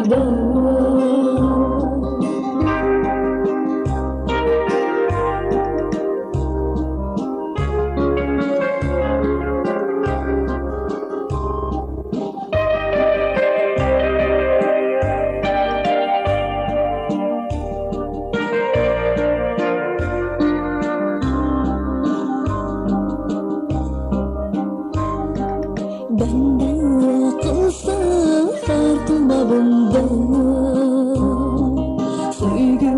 Benden kılsa sarkılma bunda, sevgi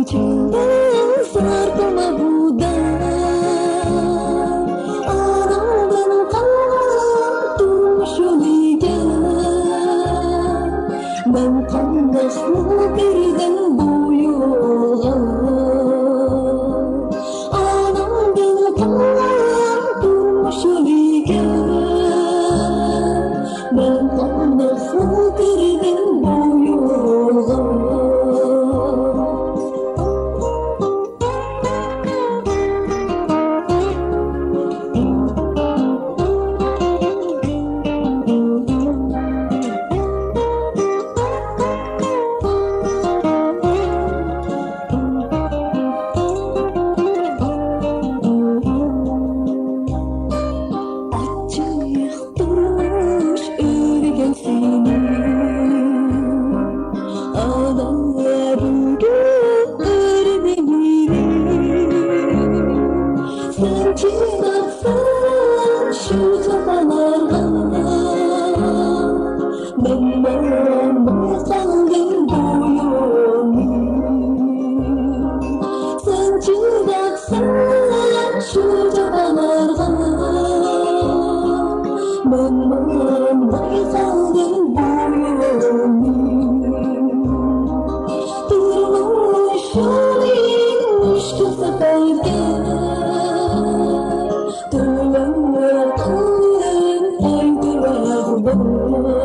içinden sarkılma burada. Anamdan kalan durmuşum iken, ben kandaşlı birden bu yola. Anamdan kalan durmuşum iken, ben anlasın birinin bu yola. Açık durmuş örgen seni, ağlarım gözlerimi. Sen çıkarsan şu kafalardan, ben bana kaldım bu yolu. Sen çıkarsan şu kafalardan, ben kaldım bu yolu. Durmuşum inmiş bu seferde, dönem kaldım aydılar bana.